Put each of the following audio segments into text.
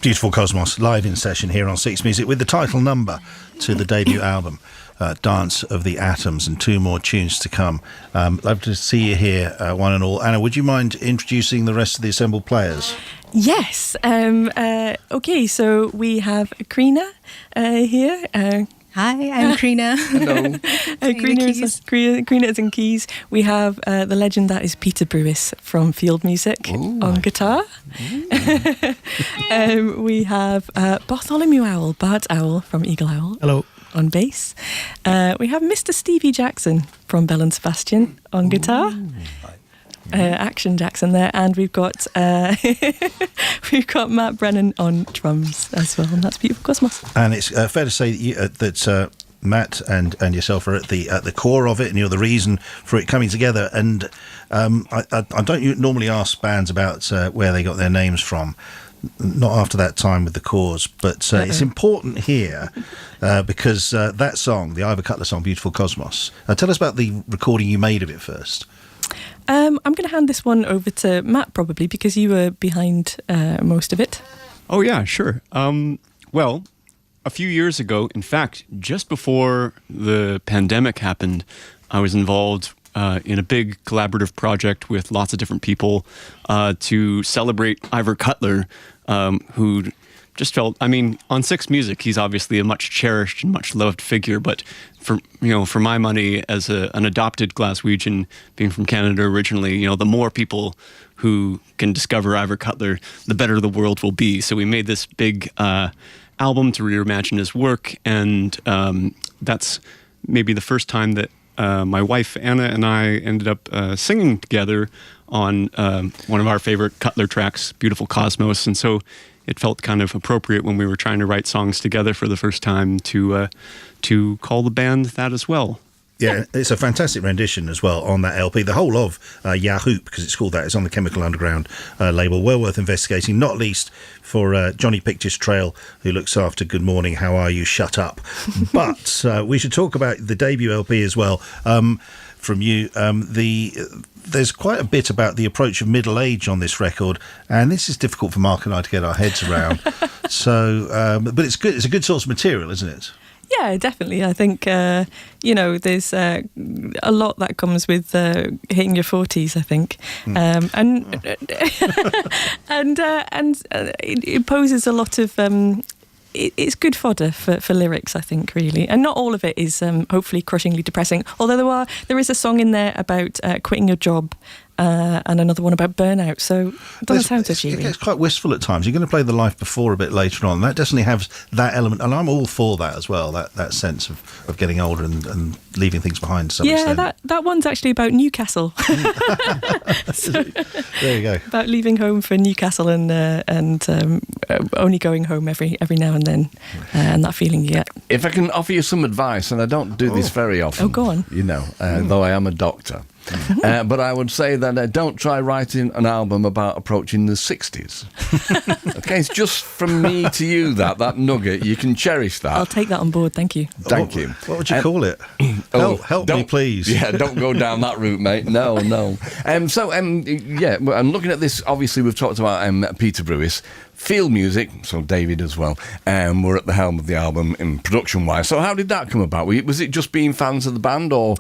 Beautiful Cosmos, live in session here on Six Music with the title number to the debut album, Dance of the Atoms, and 2 more tunes to come. Love to see you here, one and all. Anna, would you mind introducing the rest of the assembled players? Yes. Okay, so we have Krina here. Hi, I'm Krina. Hello. Krina is in keys. We have the legend that is Peter Brewis from Field Music on guitar. We have Bartholomew Bart Owl from Eagle Owl. Hello. On bass. We have Mr. Stevie Jackson from Bell and Sebastian on guitar. Action Jackson there, and we've got Matt Brennan on drums as well, and that's Beautiful Cosmos. And it's fair to say that Matt and yourself are at the core of it, and you're the reason for it coming together. And I don't normally ask bands about where they got their names from, not after that time with the Cause, but it's important here because that song, the Ivor Cutler song, Beautiful Cosmos. Tell us about the recording you made of it first. I'm going to hand this one over to Matt, probably, because you were behind most of it. Oh, yeah, sure. Well, a few years ago, in fact, just before the pandemic happened, I was involved in a big collaborative project with lots of different people to celebrate Ivor Cutler, who just felt, I mean, on Six Music, he's obviously a much cherished and much loved figure, but for my money, as an adopted Glaswegian, being from Canada originally, the more people who can discover Ivor Cutler, the better the world will be. So we made this big album to reimagine his work, and that's maybe the first time that my wife Anna and I ended up singing together on one of our favorite Cutler tracks, Beautiful Cosmos, and so it felt kind of appropriate when we were trying to write songs together for the first time to call the band that as well. Yeah, it's a fantastic rendition as well on that LP. The whole of Yahoo, because it's called that, it's on the Chemical Underground label. Well worth investigating, not least for Johnny Pictures Trail, who looks after Good Morning, How Are You, Shut Up. But we should talk about the debut LP as well. From you, there's quite a bit about the approach of middle age on this record, and this is difficult for Marc and I to get our heads around. So, but it's good. It's a good source of material, isn't it? Yeah, definitely. I think there's a lot that comes with hitting your 40s. I think, and it poses a lot of. It's good fodder for lyrics, I think, really. And not all of it is hopefully crushingly depressing. Although there is a song in there about quitting your job and another one about burnout. So it doesn't sound so cheery. It's quite wistful at times. You're going to play The Life Before a bit later on. That definitely has that element. And I'm all for that as well, that sense of getting older and leaving things behind to some extent. Yeah, that one's actually about Newcastle. So, there you go. About leaving home for Newcastle and only going home every now and then, and that feeling you get. If I can offer you some advice, and I don't do this very often. Oh, go on. Though I am a doctor. But I would say that don't try writing an album about approaching the 60s. Okay, it's just from me to you, that nugget. You can cherish that. I'll take that on board, thank you. Thank you. What would you call it? Help me, please. Yeah, don't go down that route, mate. No. And looking at this, obviously we've talked about Peter Brewis. Field Music, so David as well, were at the helm of the album in production-wise. So how did that come about? Was it just being fans of the band or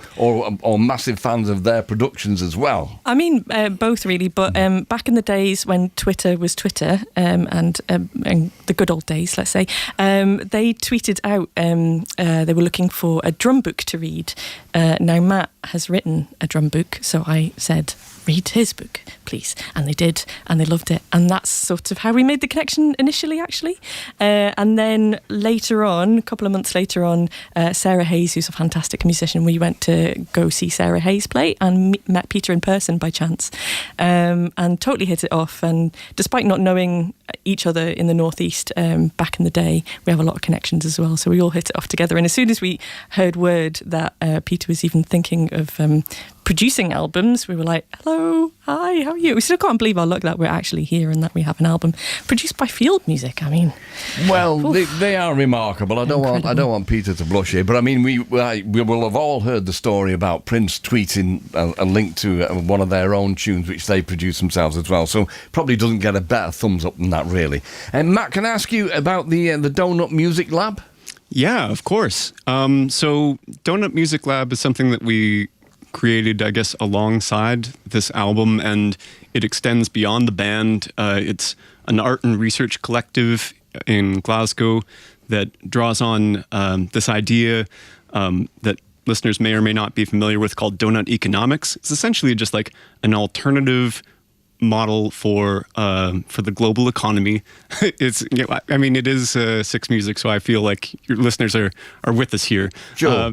massive fans of their productions as well? I mean, both really, but back in the days when Twitter was Twitter, and the good old days, let's say, they tweeted out they were looking for a drum book to read. Now, Matt has written a drum book, so I said, read his book, please. And they did, and they loved it. And that's sort of how we made the connection initially, actually. And then later on, a couple of months later on, Sarah Hayes, who's a fantastic musician, we went to go see Sarah Hayes play and met Peter in person by chance, and totally hit it off. And despite not knowing each other in the Northeast back in the day, we have a lot of connections as well. So we all hit it off together. And as soon as we heard word that Peter was even thinking of producing albums, we were like, hello, hi, how are you? We still can't believe our luck that we're actually here and that we have an album produced by Field Music. I mean, well, they are remarkable. I don't want Peter to blush here, but I mean, we will have all heard the story about Prince tweeting a link to one of their own tunes, which they produce themselves as well. So probably doesn't get a better thumbs up than that, really. And Matt, can I ask you about the Donut Music Lab? Yeah, of course. So Donut Music Lab is something that we created, I guess, alongside this album, and it extends beyond the band. It's an art and research collective in Glasgow that draws on this idea that listeners may or may not be familiar with called donut economics. It's essentially just like an alternative model for the global economy. It's, I mean, it is Six Music, so I feel like your listeners are with us here. Sure.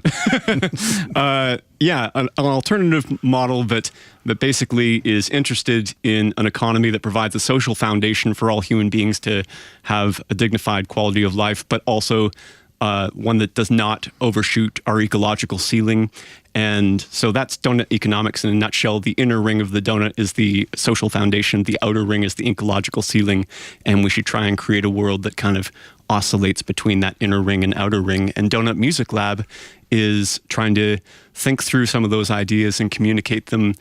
Yeah, an alternative model that basically is interested in an economy that provides a social foundation for all human beings to have a dignified quality of life, but also one that does not overshoot our ecological ceiling. And so that's donut economics in a nutshell. The inner ring of the donut is the social foundation. The outer ring is the ecological ceiling. And we should try and create a world that kind of oscillates between that inner ring and outer ring. And Donut Music Lab is trying to think through some of those ideas and communicate them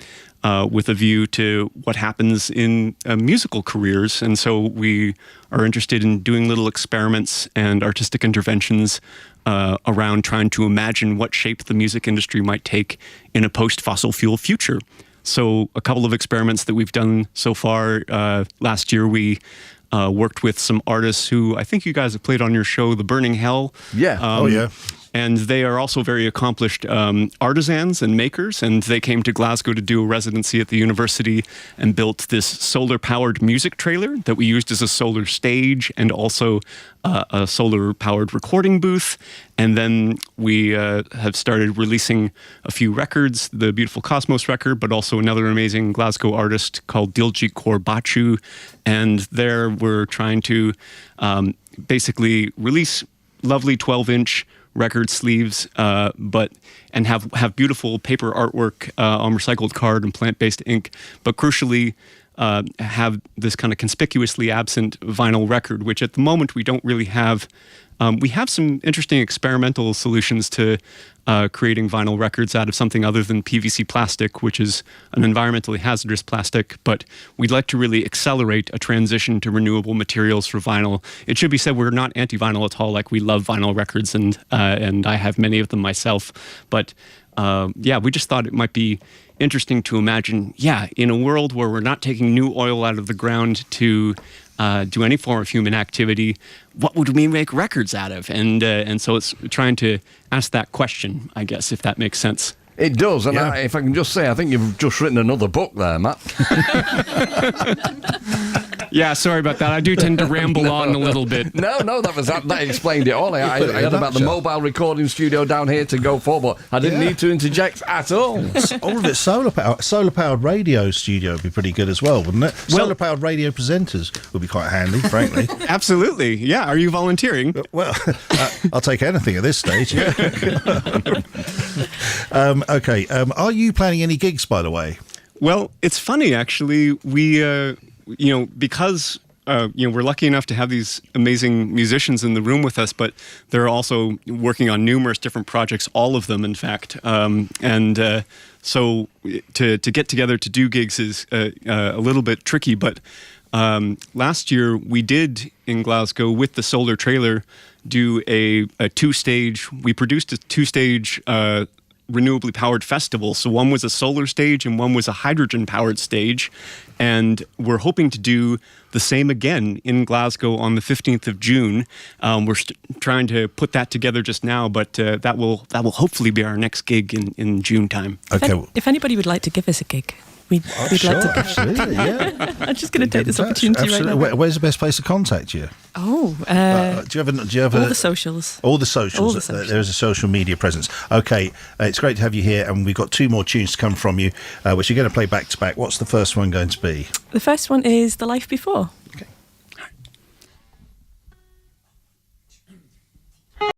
with a view to what happens in musical careers. And so we are interested in doing little experiments and artistic interventions around trying to imagine what shape the music industry might take in a post-fossil fuel future. So a couple of experiments that we've done so far. Last year we worked with some artists who I think you guys have played on your show, The Burning Hell. Yeah. Oh, yeah. And they are also very accomplished artisans and makers. And they came to Glasgow to do a residency at the university and built this solar-powered music trailer that we used as a solar stage and also a solar-powered recording booth. And then we have started releasing a few records, the Beautiful Cosmos record, but also another amazing Glasgow artist called Diljit Korbachu. And there we're trying to basically release lovely 12-inch record sleeves, and have beautiful paper artwork on recycled card and plant-based ink, but crucially have this kind of conspicuously absent vinyl record, which at the moment we don't really have. We have some interesting experimental solutions to creating vinyl records out of something other than PVC plastic, which is an environmentally hazardous plastic, but we'd like to really accelerate a transition to renewable materials for vinyl. It should be said we're not anti-vinyl at all. Like, we love vinyl records, and I have many of them myself. But we just thought it might be interesting to imagine, in a world where we're not taking new oil out of the ground to do any form of human activity, what would we make records out of? And so it's trying to ask that question, I guess, if that makes sense. It does, and if I can just say, I think you've just written another book there, Matt. Yeah, sorry about that. I do tend to ramble on a little bit. No, that explained it all. I had about the mobile recording studio down here to go for, but I didn't need to interject at all. All of it solar-powered radio studio would be pretty good as well, wouldn't it? Solar-powered radio presenters would be quite handy, frankly. Absolutely. Yeah, are you volunteering? Well, I'll take anything at this stage. Okay, are you planning any gigs, by the way? Well, it's funny, actually. We, because we're lucky enough to have these amazing musicians in the room with us, but they're also working on numerous different projects, all of them, in fact. So to get together to do gigs is a little bit tricky, but last year we did in Glasgow with the Solar Trailer do a two-stage. We produced a two-stage renewably powered festival. So one was a solar stage and one was a hydrogen powered stage. And we're hoping to do the same again in Glasgow on the 15th of June. We're trying to put that together just now, but that will hopefully be our next gig in June time. Okay. If anybody would like to give us a gig, we'd Sure, like to. absolutely, yeah. I'm just going to take this opportunity right now. Where's the best place to contact you? Oh, Do you have all the socials. All the socials. All the socials. There is a social media presence. Okay, it's great to have you here, and we've got two more tunes to come from you, which you're going to play back to back. What's the first one going to be? The first one is The Life Before.